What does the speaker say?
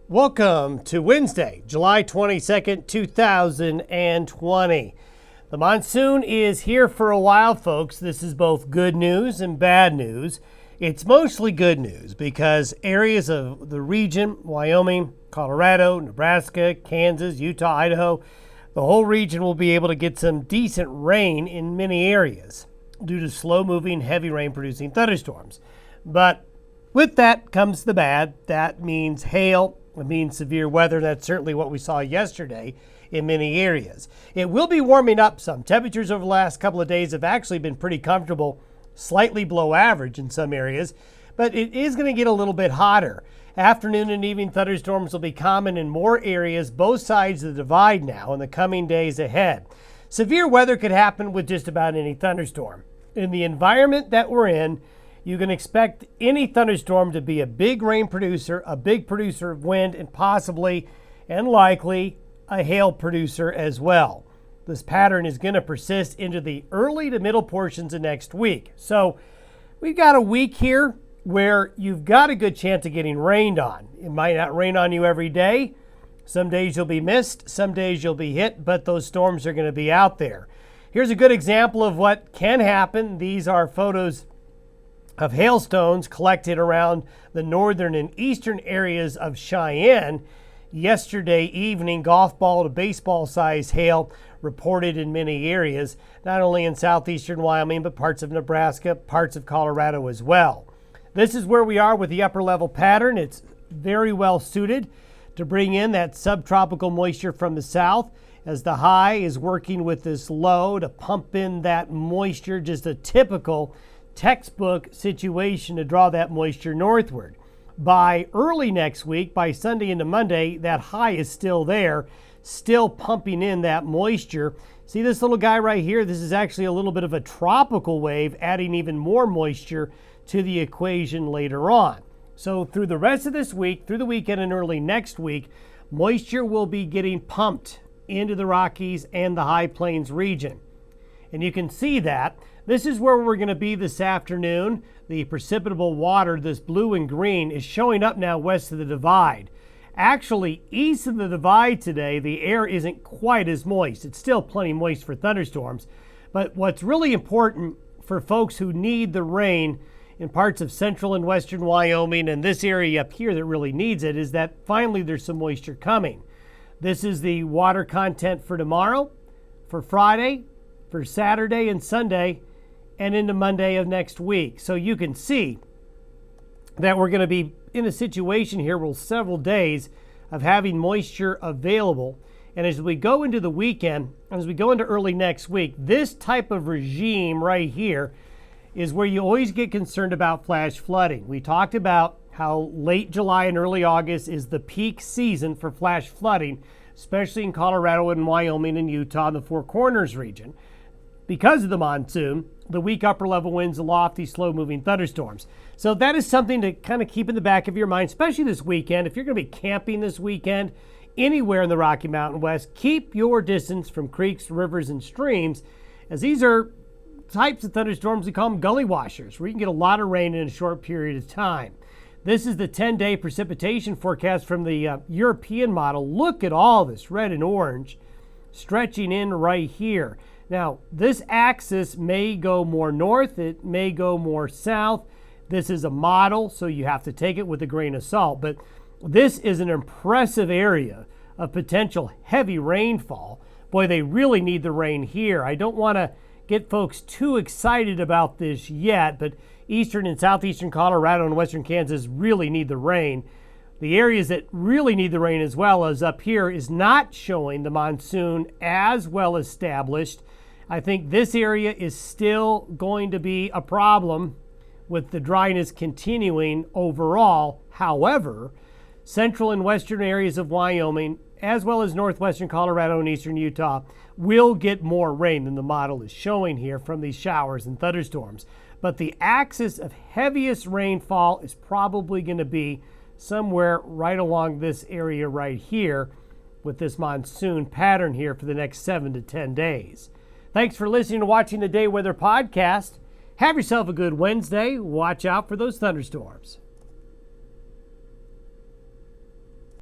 Welcome to Wednesday, July 22nd, 2020. The monsoon is here for a while, folks. This is both good news and bad news. It's mostly good news because areas of the region, Wyoming, Colorado, Nebraska, Kansas, Utah, Idaho, the whole region will be able to get some decent rain in many areas due to slow-moving, heavy rain-producing thunderstorms. But with that comes the bad. That means hail. It means severe weather. That's certainly what we saw yesterday in many areas. It will be warming up some. Temperatures over the last couple of days have actually been pretty comfortable, slightly below average in some areas, but it is going to get a little bit hotter. Afternoon and evening thunderstorms will be common in more areas, both sides of the divide now in the coming days ahead. Severe weather could happen with just about any thunderstorm. In the environment that we're in, you can expect any thunderstorm to be a big rain producer, a big producer of wind, and possibly and likely a hail producer as well. This pattern is going to persist into the early to middle portions of next week. So we've got a week here where you've got a good chance of getting rained on. It might not rain on you every day. Some days you'll be missed, some days you'll be hit, but those storms are going to be out there. Here's a good example of what can happen. These are photos of hailstones collected around the northern and eastern areas of Cheyenne. Yesterday evening, golf ball to baseball size hail reported in many areas, not only in southeastern Wyoming, but parts of Nebraska, parts of Colorado as well. This is where we are with the upper level pattern. It's very well suited to bring in that subtropical moisture from the south as the high is working with this low to pump in that moisture, just a typical textbook situation to draw that moisture northward. By early next week, by Sunday into Monday, that high is still there, still pumping in that moisture. See this little guy right here? This is actually a little bit of a tropical wave, adding even more moisture to the equation later on. So through the rest of this week, through the weekend and early next week, moisture will be getting pumped into the Rockies and the High Plains region. And you can see that. This is where we're going to be this afternoon. The precipitable water, this blue and green, is showing up now west of the divide. Actually, east of the divide today, the air isn't quite as moist. It's still plenty moist for thunderstorms. But what's really important for folks who need the rain in parts of central and western Wyoming and this area up here that really needs it is that finally there's some moisture coming. This is the water content for tomorrow, for Friday, for Saturday and Sunday, and into Monday of next week. So you can see that we're going to be in a situation here where several days of having moisture available. And as we go into the weekend, as we go into early next week, this type of regime right here is where you always get concerned about flash flooding. We talked about how late July and early August is the peak season for flash flooding, especially in Colorado and Wyoming and Utah and the Four Corners region. Because of the monsoon, the weak upper level winds, the lofty, slow moving thunderstorms. So that is something to kind of keep in the back of your mind, especially this weekend. If you're going to be camping this weekend anywhere in the Rocky Mountain West, keep your distance from creeks, rivers, and streams, as these are types of thunderstorms, we call them gully washers, where you can get a lot of rain in a short period of time. This is the 10-day precipitation forecast from the European model. Look at all this red and orange stretching in right here. Now, this axis may go more north, it may go more south. This is a model, so you have to take it with a grain of salt. But this is an impressive area of potential heavy rainfall. Boy, they really need the rain here. I don't want to get folks too excited about this yet, but eastern and southeastern Colorado and western Kansas really need the rain. The areas that really need the rain as well as up here is not showing the monsoon as well established. I think this area is still going to be a problem with the dryness continuing overall. However, central and western areas of Wyoming, as well as northwestern Colorado and eastern Utah, will get more rain than the model is showing here from these showers and thunderstorms. But the axis of heaviest rainfall is probably going to be somewhere right along this area right here with this monsoon pattern here for the next 7 to 10 days. Thanks for listening to Watching the Day Weather Podcast. Have yourself a good Wednesday. Watch out for those thunderstorms.